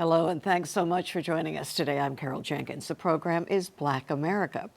Hello, and thanks so much for joining us today. I'm Carol Jenkins. The program is Black America.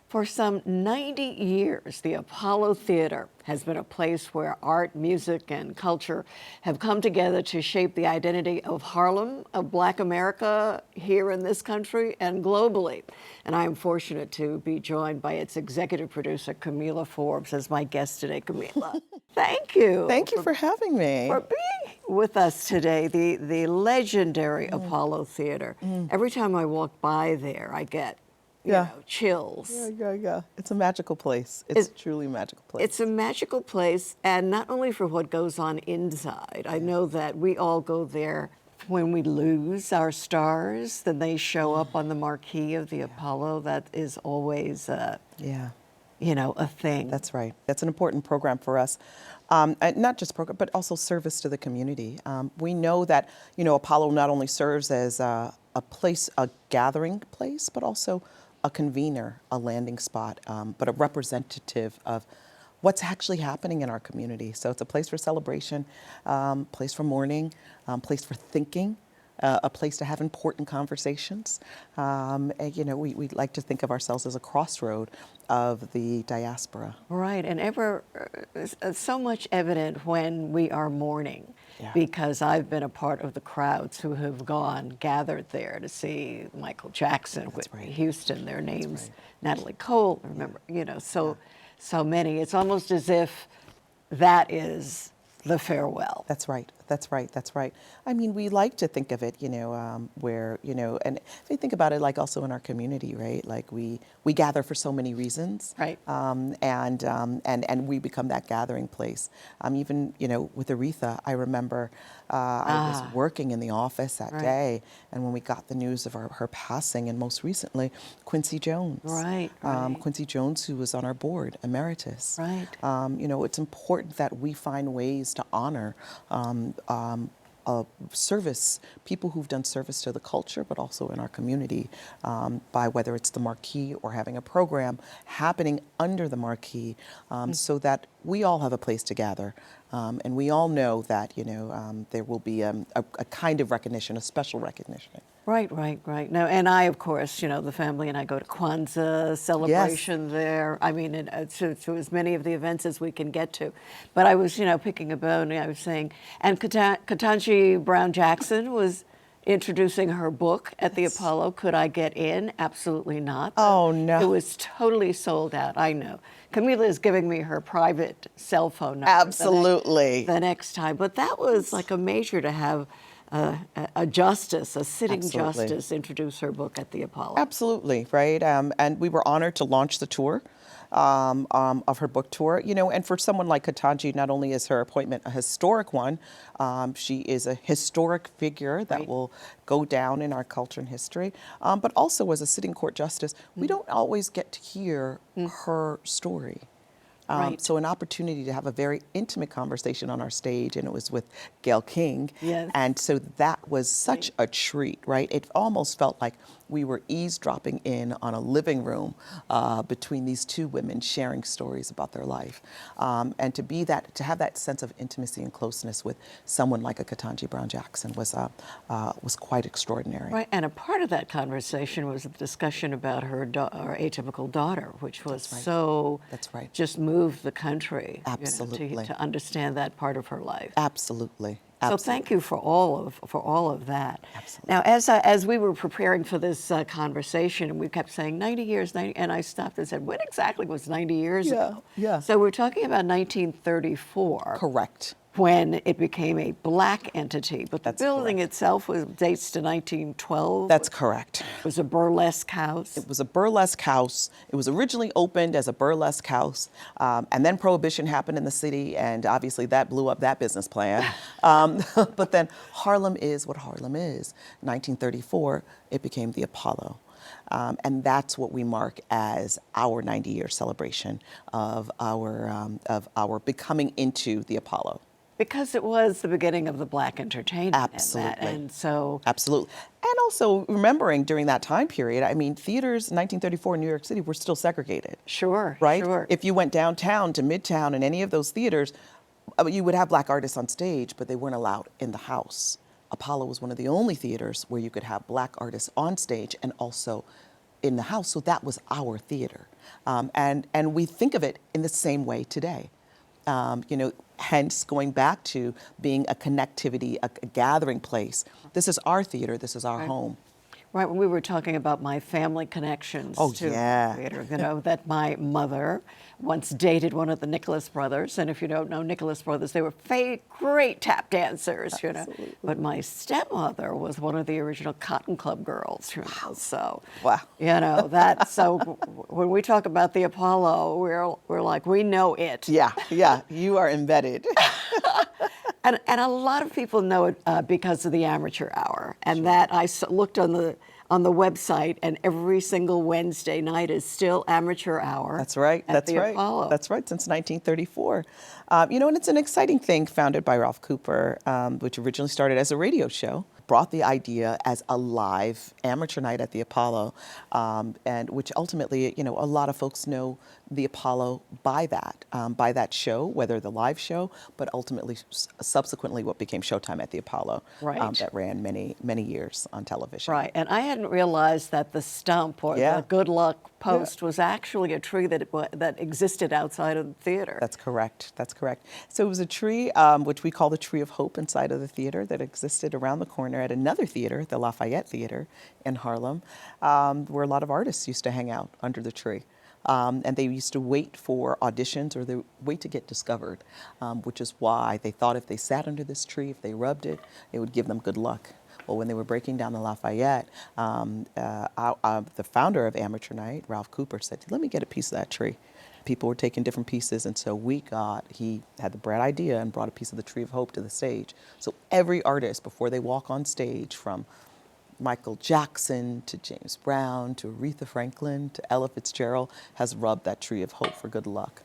For some 90 years, the Apollo Theater has been a place where art, music, and culture have come together to shape the identity of Harlem, of Black America here in this country and globally. And I am fortunate to be joined by its executive producer, Kamilah Forbes, as my guest today. Kamilah, thank you. Thank you for having me. For being with us today, the legendary Apollo Theater. Every time I walk by there, I get you know, chills. Yeah. It's a magical place. It's truly a magical place. It's a magical place, and not only for what goes on inside. I know that we all go there when we lose our stars, then they show up on the marquee of the Apollo. That is always, you know, a thing. That's right. That's an important program for us. Not just program, but also service to the community. We know that, you know, Apollo not only serves as a place, a gathering place, but also a convener, a landing spot, but a representative of what's actually happening in our community. So it's a place for celebration, place for mourning, place for thinking, a place to have important conversations. And, you know, we like to think of ourselves as a crossroad of the diaspora. Right, and ever so much evident when we are mourning. Because I've been a part of the crowds who have gathered there to see Michael Jackson, Whitney Houston, their names, Natalie Cole, remember, you know, so many. It's almost as if that is the farewell. That's right. I mean, we like to think of it, you know, where, you know, and if you think about it, like also in our community, right? Like we gather for so many reasons, right? And we become that gathering place. Even, you know, with Aretha, I remember I was working in the office that day, and when we got the news of her passing, and most recently, Quincy Jones. Right. Quincy Jones, who was on our board, emeritus. Right. You know, it's important that we find ways to honor service, people who've done service to the culture, but also in our community, by whether it's the marquee or having a program happening under the marquee, so that we all have a place to gather. And we all know that, you know, there will be a kind of recognition, a special recognition. Right. No, and I, of course, you know, the family and I go to Kwanzaa celebration there. I mean, to as many of the events as we can get to. But I was, you know, picking a bone. I was saying, and Ketanji Brown Jackson was introducing her book at the Apollo. Could I get in? Absolutely not. Oh, no. It was totally sold out. I know. Kamilah is giving me her private cell phone number. Absolutely. The next time. But that was like a major to have a justice, a sitting justice, introduce her book at the Apollo. Absolutely, right? And we were honored to launch the tour of her book tour. You know, and for someone like Ketanji, not only is her appointment a historic one, she is a historic figure that will go down in our culture and history, but also as a sitting court justice, we don't always get to hear her story. So an opportunity to have a very intimate conversation on our stage, and it was with Gayle King. And so that was such a treat, right? It almost felt like we were eavesdropping in on a living room between these two women sharing stories about their life. And to have that sense of intimacy and closeness with someone like a Ketanji Brown Jackson was quite extraordinary. Right, and a part of that conversation was a discussion about her atypical daughter, which was just moved the country. Absolutely. You know, to understand that part of her life. Absolutely. So thank you for all of that. Absolutely. Now, as we were preparing for this conversation, and we kept saying 90 years, 90, and I stopped and said, when exactly was 90 years ago? So we're talking about 1934. Correct. When it became a black entity, but the building itself dates to 1912. That's correct. It was a burlesque house. It was a burlesque house. It was originally opened as a burlesque house, and then Prohibition happened in the city, and obviously that blew up that business plan. But then Harlem is what Harlem is. 1934, it became the Apollo. And that's what we mark as our 90-year celebration of our becoming into the Apollo. Because it was the beginning of the black entertainment. Absolutely. And so. Absolutely. And also remembering during that time period, I mean, theaters in 1934 in New York City were still segregated. Sure. Right? Sure. If you went downtown to Midtown in any of those theaters, you would have black artists on stage, but they weren't allowed in the house. Apollo was one of the only theaters where you could have black artists on stage and also in the house. So that was our theater. And we think of it in the same way today. Hence going back to being a connectivity, a gathering place. This is our theater, this is our home. Right, when we were talking about my family connections to theater, that my mother once dated one of the Nicholas brothers, and if you don't know Nicholas brothers, they were great tap dancers, Absolutely. But my stepmother was one of the original Cotton Club girls, So, wow. So when we talk about the Apollo, we're like, we know it. Yeah, you are embedded. And a lot of people know it because of the amateur hour, and that I looked on the website, and every single Wednesday night is still amateur hour. That's right. At the Apollo. That's right. Since 1934, and it's an exciting thing founded by Ralph Cooper, which originally started as a radio show. Brought the idea as a live amateur night at the Apollo, and which ultimately, a lot of folks know the Apollo by that show, whether the live show, but ultimately, subsequently, what became Showtime at the Apollo, right. That ran many years on television. Right, and I hadn't realized that the stump or the good luck post was actually a tree that existed outside of the theater. That's correct. So it was a tree, which we call the Tree of Hope, inside of the theater that existed around the corner at another theater, the Lafayette Theater in Harlem, where a lot of artists used to hang out under the tree. And they used to wait for auditions, or they wait to get discovered, which is why they thought if they sat under this tree, if they rubbed it, it would give them good luck. Well, when they were breaking down the Lafayette, the founder of Amateur Night, Ralph Cooper, said, let me get a piece of that tree. People were taking different pieces, and so he had the bright idea and brought a piece of the Tree of Hope to the stage. So every artist, before they walk on stage, from Michael Jackson to James Brown to Aretha Franklin to Ella Fitzgerald, has rubbed that Tree of Hope for good luck.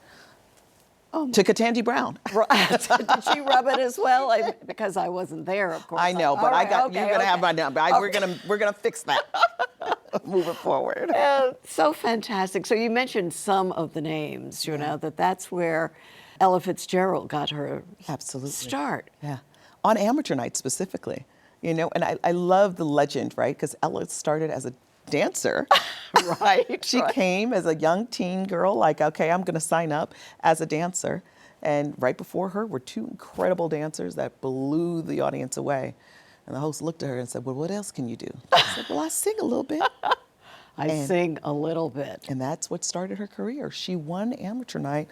To Ketanji Brown. Did she rub it as well? Because I wasn't there, of course. I know, but you're gonna have my number. We're gonna fix that. Moving forward. So fantastic. So you mentioned some of the names. That's where Ella Fitzgerald got her start. Yeah, on Amateur Night specifically. And I love the legend, right? Because Ella started as a dancer, right? She came as a young teen girl, like, okay, I'm going to sign up as a dancer. And right before her were two incredible dancers that blew the audience away. And the host looked at her and said, well, what else can you do? She said, well, I sing a little bit. I sing a little bit. And that's what started her career. She won Amateur Night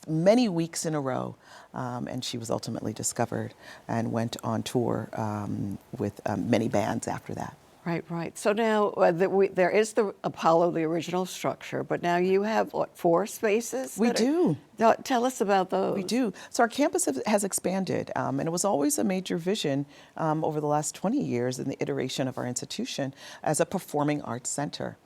many weeks in a row. And she was ultimately discovered and went on tour with many bands after that. Right. So now there is the Apollo, the original structure, but now you have, 4 spaces? We do. Tell us about those. We do. So our campus has expanded, and it was always a major vision over the last 20 years in the iteration of our institution as a performing arts center.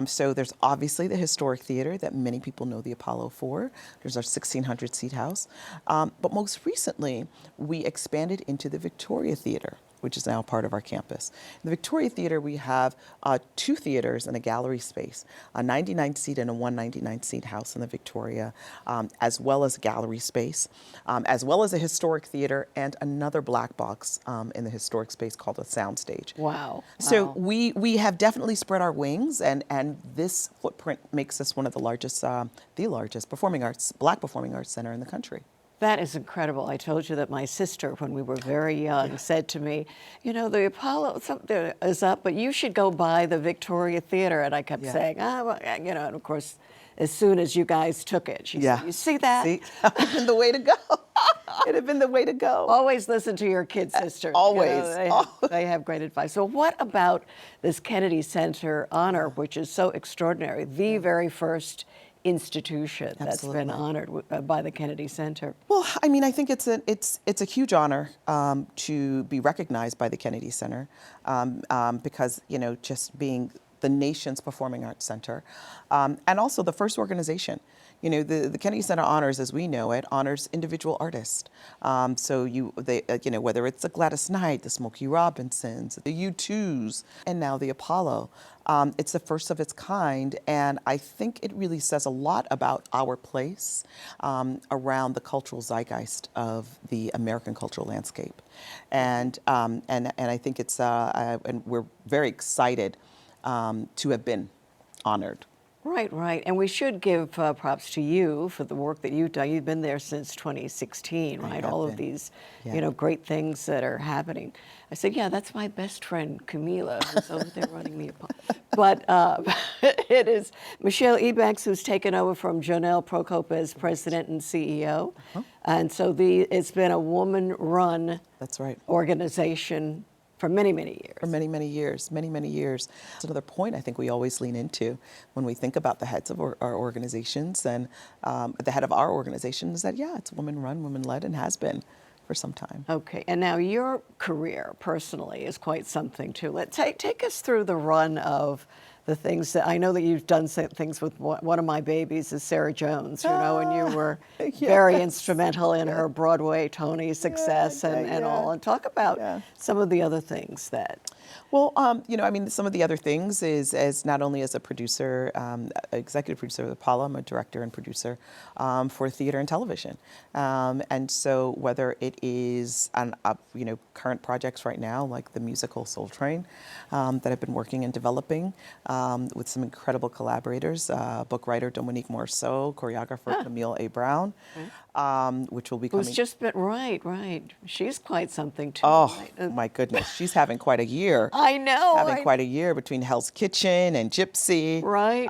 So there's obviously the historic theater that many people know the Apollo for. There's our 1,600 seat house. But most recently, we expanded into the Victoria Theater, which is now part of our campus. In the Victoria Theater, we have 2 theaters and a gallery space, a 99-seat and a 199-seat house in the Victoria, as well as gallery space, as well as a historic theater and another black box in the historic space called a soundstage. Wow. So we have definitely spread our wings, and this footprint makes us one of the largest black performing arts center in the country. That is incredible. I told you that my sister, when we were very young, said to me, the Apollo something is up, but you should go by the Victoria Theater. And I kept saying, and of course, as soon as you guys took it, she said, you see that? See, that would have been the way to go. It'd have been the way to go. Always listen to your kid sisters. Always. They have great advice. So what about this Kennedy Center honor, which is so extraordinary, the very first institution that's been honored by the Kennedy Center? Well, I think it's a huge honor to be recognized by the Kennedy Center because just being the nation's performing arts center, and also the first organization. You know, the Kennedy Center Honors, as we know it, honors individual artists. So you know, whether it's the Gladys Knight, the Smokey Robinsons, the U2s, and now the Apollo. It's the first of its kind, and I think it really says a lot about our place around the cultural zeitgeist of the American cultural landscape. And I think it's, and we're very excited to have been honored. Right, right. And we should give props to you for the work that you've done. You've been there since 2016, right? All of these, you know, great things that are happening. I said, yeah, that's my best friend, Kamilah, who's over there running the Apollo. But it is Michelle Ebanks who's taken over from Jonelle Prokop as president and CEO. And so it's been a woman-run That's right. organization for many, many years. For many, many years, many, many years. It's another point I think we always lean into when we think about the heads of our organizations and the head of our organization is that, yeah, it's woman-run, woman-led, and has been for some time. Okay, and now your career personally is quite something too. Take us through the run of the things that I know that you've done things with. One of my babies is Sarah Jones, you know, and you were very instrumental in her Broadway Tony success and all. And talk about some of the other things that. Well, you know, I mean, some of the other things is as not only as a producer, executive producer of Apollo, I'm a director and producer for theater and television. And so whether it is on, you know, current projects right now, like the musical Soul Train that I've been working and developing with some incredible collaborators, book writer Dominique Morceau, choreographer Camille A. Brown, which will be coming. Who's just been, right. She's quite something too. Oh, right? my goodness. She's having quite a year. I know. Having quite a year between Hell's Kitchen and Gypsy. Right.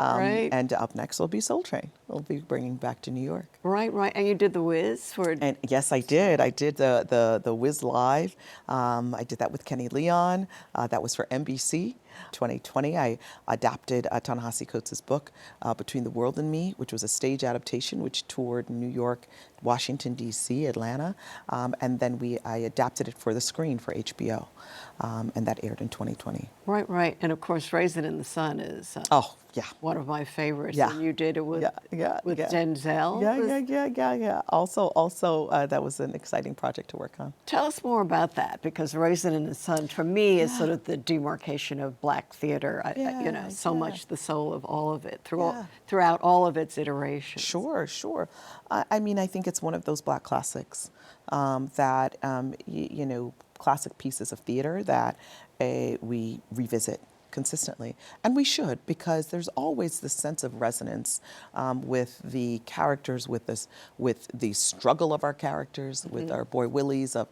And up next will be Soul Train. We'll be bringing back to New York. Right. And you did The Wiz for. And yes, I did. I did the Wiz Live. I did that with Kenny Leon. That was for NBC. 2020, I adapted Ta-Nehisi Coates' book, Between the World and Me, which was a stage adaptation which toured New York, Washington, D.C., Atlanta, and then I adapted it for the screen for HBO, and that aired in 2020. Right. And of course, Raisin in the Sun is one of my favorites. Yeah. And you did it with Denzel. Yeah. Also, that was an exciting project to work on. Tell us more about that, because Raisin in the Sun, for me, is sort of the demarcation of Black theater. You know, so much the soul of all of it throughout all of its iterations. Sure. I mean, I think it's one of those Black classics that you know, classic pieces of theater that we revisit consistently, and we should, because there's always this sense of resonance with the characters, with the struggle of our characters, with our boy Willies, of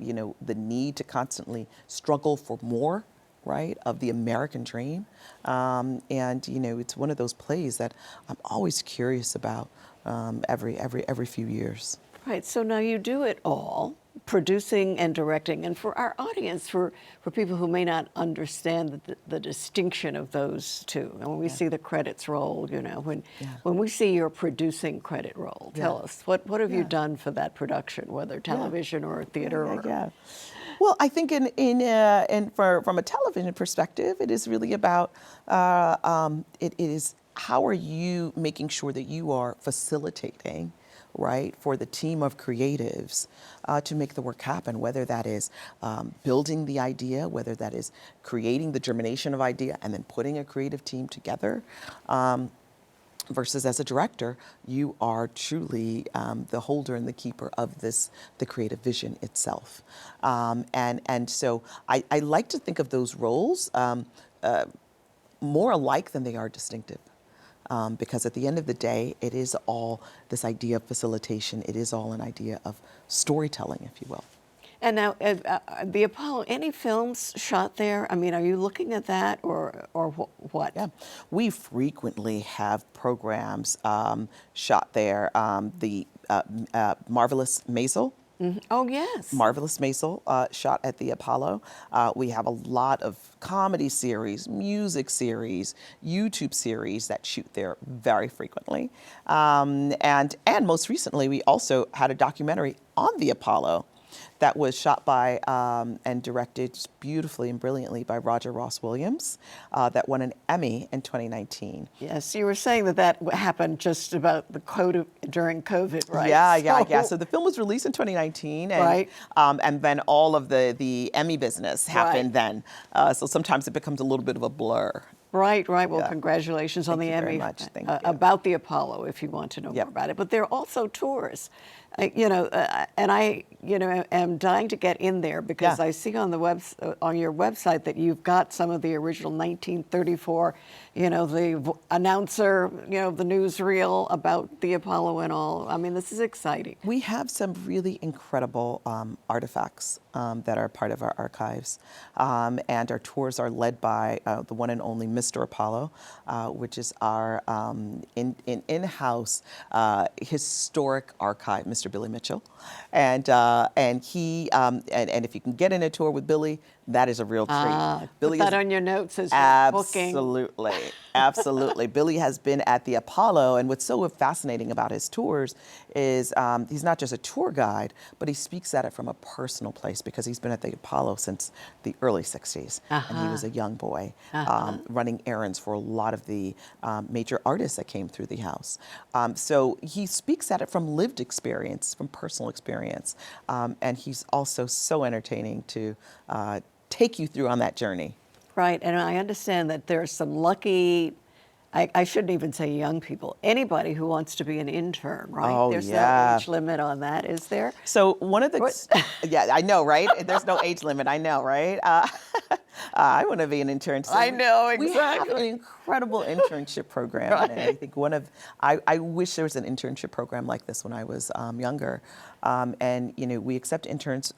you know, the need to constantly struggle for more, right, of the American dream, and you know, it's one of those plays that I'm always curious about every few years. Right. So now you do it all, producing and directing. And for our audience, for people who may not understand the distinction of those two, and when we see the credits roll, you know, when we see your producing credit roll, tell us, what have you done for that production, whether television or theater? Well, I think from a television perspective, it is really about, it is how are you making sure that you are facilitating, right, for the team of creatives to make the work happen, whether that is building the idea, whether that is creating the germination of idea and then putting a creative team together, versus as a director, you are truly the holder and the keeper of the creative vision itself. And so I like to think of those roles more alike than they are distinctive. Because at the end of the day, it is all this idea of facilitation. It is all an idea of storytelling, if you will. And now, the Apollo, any films shot there? I mean, are you looking at that or what? Yeah, we frequently have programs shot there. The Marvelous Maisel. Mm-hmm. Oh, yes. Marvelous Maisel shot at the Apollo. We have a lot of comedy series, music series, YouTube series that shoot there very frequently. And most recently, we also had a documentary on the Apollo that was shot by and directed beautifully and brilliantly by Roger Ross Williams, that won an Emmy in 2019. Yes, you were saying that happened just about during COVID, right? Yeah. So the film was released in 2019, and Right. And then all of the Emmy business happened then. So sometimes it becomes a little bit of a blur. Right. Well, Yeah. congratulations on Thank the you very Emmy much. Thank you. about the Apollo, if you want to know more about it. But there are also tours, and I, am dying to get in there because Yeah. I see on the on your website that you've got some of the original 1934, the announcer, the newsreel about the Apollo and all. I mean, this is exciting. We have some really incredible artifacts that are part of our archives, and our tours are led by the one and only Mr. Apollo, which is our in-house historic archive, Mr. Billy Mitchell, and he and if you can get in a tour with Billy, that is a real treat. Put that on your notes as you're booking. Absolutely. Billy has been at the Apollo, and what's so fascinating about his tours is he's not just a tour guide, but he speaks at it from a personal place because he's been at the Apollo since the early 60s, and he was a young boy running errands for a lot of the major artists that came through the house. So he speaks at it from lived experience, from personal experience, and he's also so entertaining to take you through on that journey. Right, and I understand that there's some lucky, I shouldn't even say young people, anybody who wants to be an intern, right? Oh, There's yeah. no age limit on that, is there? So one of the, yeah, I know, right? There's no age limit, I know, right? I want to be an intern. So I know, we have exactly. an incredible internship program. Right. And I think I wish there was an internship program like this when I was younger. And, we accept interns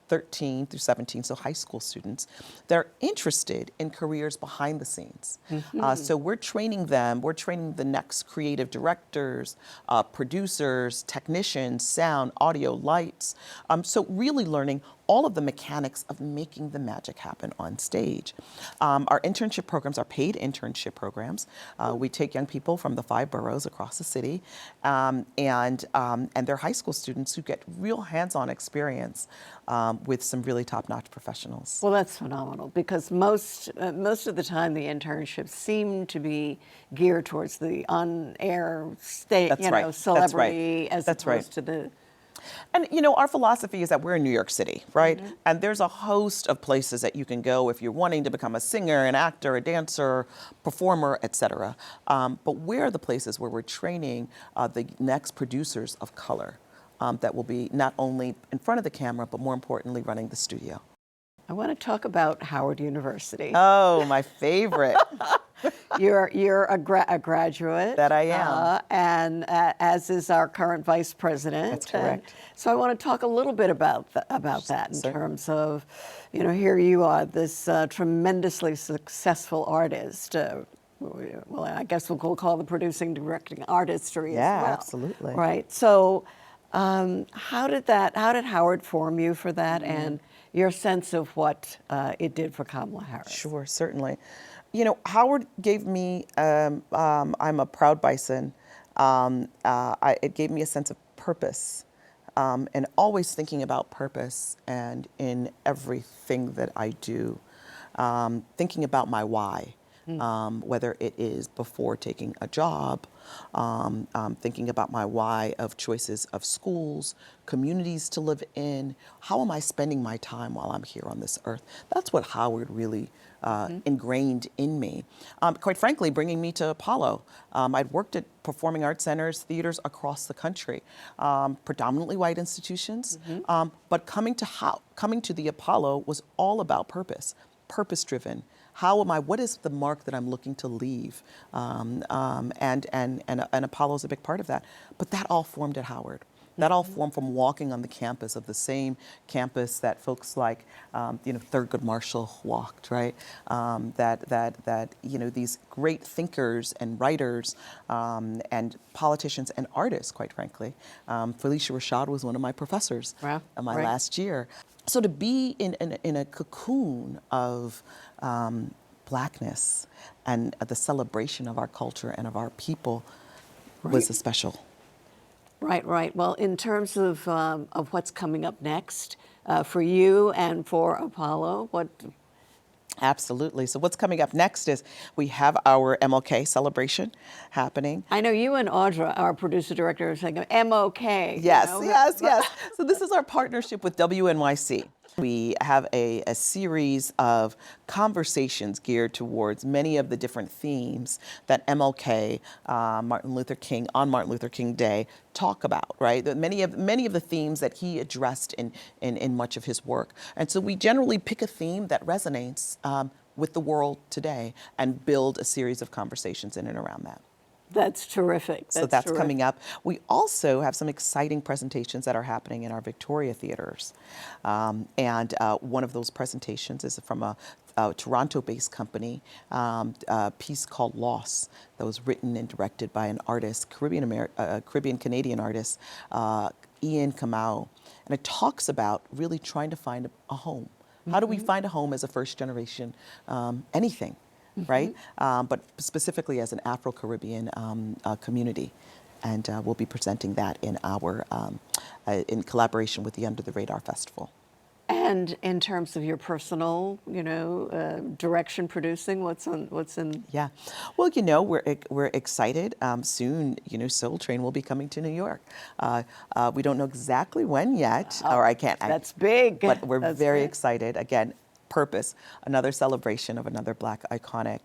13 through 17, so high school students, they're interested in careers behind the scenes. So we're training them, we're training the next creative directors, producers, technicians, sound, audio, lights. So really learning all of the mechanics of making the magic happen on stage. Our internship programs are paid internship programs. We take young people from the 5 boroughs across the city, and they're high school students who get real hands-on experience with some really top-notch professionals. Well, that's phenomenal because most of the time the internships seem to be geared towards the on-air state, celebrity as opposed to the. And our philosophy is that we're in New York City, right? And there's a host of places that you can go if you're wanting to become a singer, an actor, a dancer, performer, etc. But where are the places where we're training the next producers of color that will be not only in front of the camera, but more importantly, running the studio? I want to talk about Howard University. Oh, my favorite. You're a graduate. That I am. And as is our current vice president. That's correct. So I want to talk a little bit about that in terms of, here you are, this tremendously successful artist. Well, I guess we'll call the producing, directing artistry as well. Yeah, absolutely. Right. So how did Howard form you for that, and your sense of what it did for Kamala Harris? Sure, certainly. Howard gave me, I'm a proud bison, it gave me a sense of purpose, and always thinking about purpose and in everything that I do, thinking about my why. Whether it is before taking a job, thinking about my why of choices of schools, communities to live in, how am I spending my time while I'm here on this earth? That's what Howard really ingrained in me. Quite frankly, bringing me to Apollo. I'd worked at performing arts centers, theaters across the country, predominantly white institutions, but coming to the Apollo was all about purpose-driven. What is the mark that I'm looking to leave? And Apollo's a big part of that. But that all formed at Howard. That all formed from walking on the campus of the same campus that folks like, Thurgood Marshall walked, right? These great thinkers and writers and politicians and artists, quite frankly. Felicia Rashad was one of my professors my last year. So to be in a cocoon of Blackness and the celebration of our culture and of our people was a special. Right, right. Well, in terms of what's coming up next for you and for Apollo, what? Absolutely. So what's coming up next is we have our MLK celebration happening. I know you and Audra, our producer director, are saying MOK. Yes, yes. So this is our partnership with WNYC. We have a series of conversations geared towards many of the different themes that MLK, Martin Luther King, on Martin Luther King Day, talk about, right? Many of the themes that he addressed in much of his work. And so we generally pick a theme that resonates with the world today and build a series of conversations in and around that. That's terrific. So that's coming up. We also have some exciting presentations that are happening in our Victoria theaters. And one of those presentations is from a Toronto-based company, a piece called Loss, that was written and directed by an artist, Caribbean-Canadian artist, Ian Kamilah. And it talks about really trying to find a home. How do we find a home as a first generation anything? Right? But specifically as an Afro-Caribbean community. And we'll be presenting that in our, in collaboration with the Under the Radar Festival. And in terms of your personal, direction producing, what's in? Yeah, well, we're excited. Soon, Soul Train will be coming to New York. We don't know exactly when yet, or I can't. That's big. But we're very big. excited. Again, purpose, another celebration of another Black iconic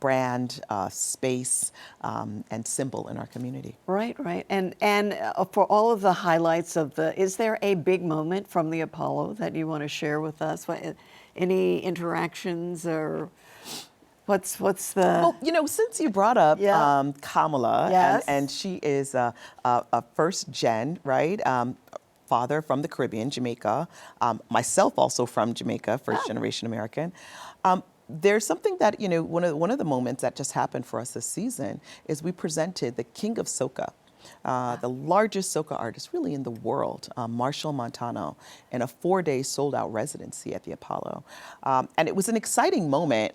brand, space, and symbol in our community. Right, right. And for all of the highlights of is there a big moment from the Apollo that you want to share with us? Any interactions or what's the? Well, since you brought up Kamilah, Yes. and she is a first gen, right? Father from the Caribbean, Jamaica, myself also from Jamaica, first generation American. There's something that, one of the moments that just happened for us this season is we presented the King of Soca, the largest soca artist really in the world, Marshall Montano, in a 4-day sold-out residency at the Apollo. And it was an exciting moment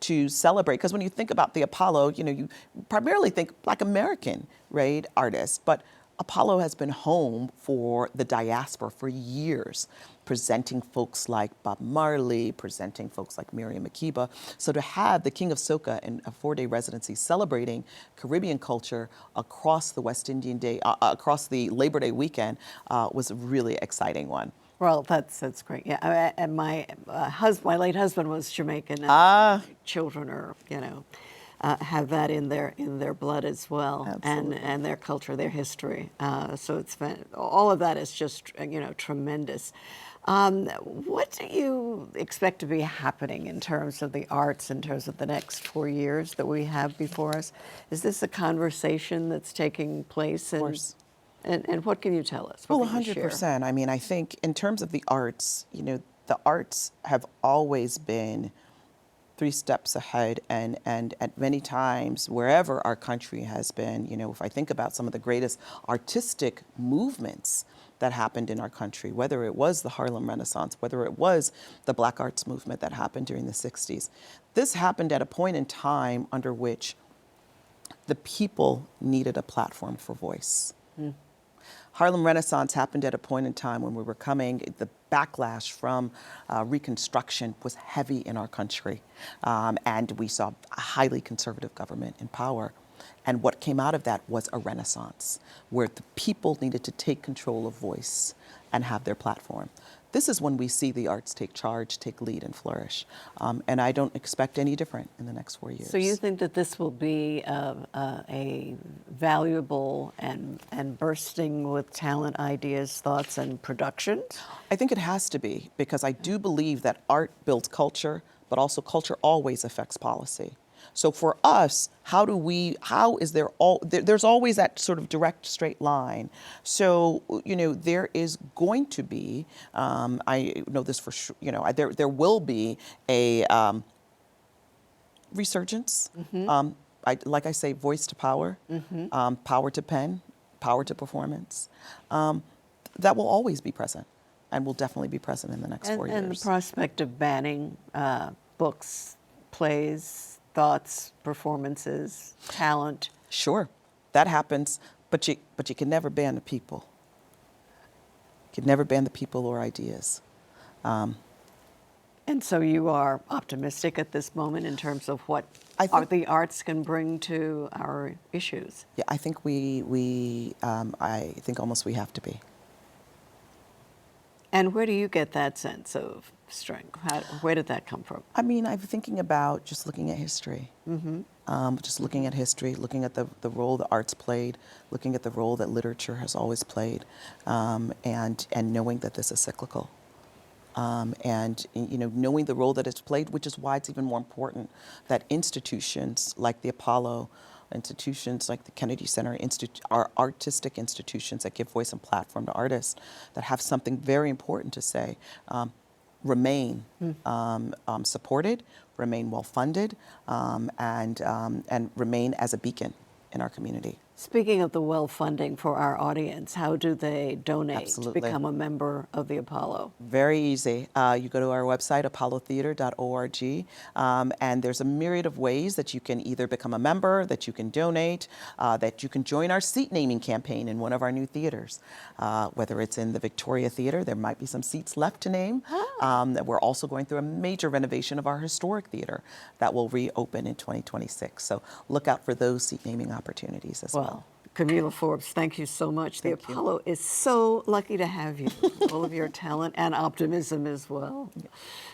to celebrate, because when you think about the Apollo, you primarily think Black American, right, artists, but Apollo has been home for the diaspora for years, presenting folks like Bob Marley, presenting folks like Miriam Makeba. So to have the King of Soca in a 4-day residency celebrating Caribbean culture across the West Indian Day, across the Labor Day weekend, was a really exciting one. Well, that's great. Yeah, and my late husband was Jamaican. And children are, have that in their blood as well. Absolutely. And their culture, their history. So it's been, all of that is just tremendous. What do you expect to be happening in terms of the arts, in terms of the next 4 years that we have before us? Is this a conversation that's taking place? Of course. And what can you tell us? Well, What can you share? 100%. I mean, I think in terms of the arts, the arts have always been 3 steps ahead, and at many times, wherever our country has been, if I think about some of the greatest artistic movements that happened in our country, whether it was the Harlem Renaissance, whether it was the Black Arts movement that happened during the 60s, this happened at a point in time under which the people needed a platform for voice. Harlem Renaissance happened at a point in time when we were the backlash from Reconstruction was heavy in our country. And we saw a highly conservative government in power. And what came out of that was a renaissance, where the people needed to take control of voice and have their platform. This is when we see the arts take charge, take lead, and flourish. And I don't expect any different in the next 4 years. So you think that this will be a valuable and bursting with talent, ideas, thoughts, and productions? I think it has to be, because I do believe that art builds culture, but also culture always affects policy. So for us, there's always that sort of direct straight line. So, there is going to be, I know this for sure, there will be a resurgence. Like I say, voice to power, power to pen, power to performance. That will always be present, and will definitely be present in the next 4 years. And the prospect of banning books, plays, thoughts, performances, talent. Sure, that happens. but you can never ban the people. You can never ban the people or ideas. And so you are optimistic at this moment in terms of what the arts can bring to our issues. Yeah, I think I think almost we have to be. And where do you get that sense of strength? Where did that come from? I mean, I'm thinking about just looking at history. Just looking at history, looking at the role the arts played, looking at the role that literature has always played, and knowing that this is cyclical. And knowing the role that it's played, which is why it's even more important that institutions like the Apollo, institutions like the Kennedy Center, are artistic institutions that give voice and platform to artists that have something very important to say, remain supported, remain well funded, and remain as a beacon in our community. Speaking of the well funding for our audience, how do they donate Absolutely. to become a member of the Apollo? Very easy. You go to our website, apollotheater.org, and there's a myriad of ways that you can either become a member, that you can donate, that you can join our seat naming campaign in one of our new theaters. Whether it's in the Victoria Theater, there might be some seats left to name. We're also going through a major renovation of our historic theater that will reopen in 2026. So look out for those seat naming opportunities as well. Kamilah Forbes, thank you so much. The Apollo is so lucky to have you, full of your talent and optimism as well.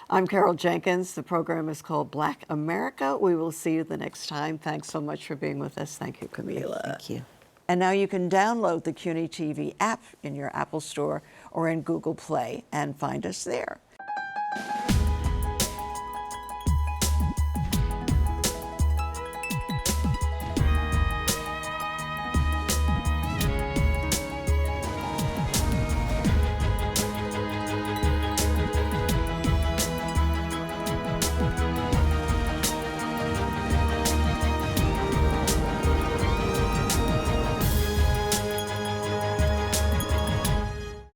I'm Carol Jenkins. The program is called Black America. We will see you the next time. Thanks so much for being with us. Thank you, Kamilah. Thank you. And now you can download the CUNY TV app in your Apple Store or in Google Play and find us there.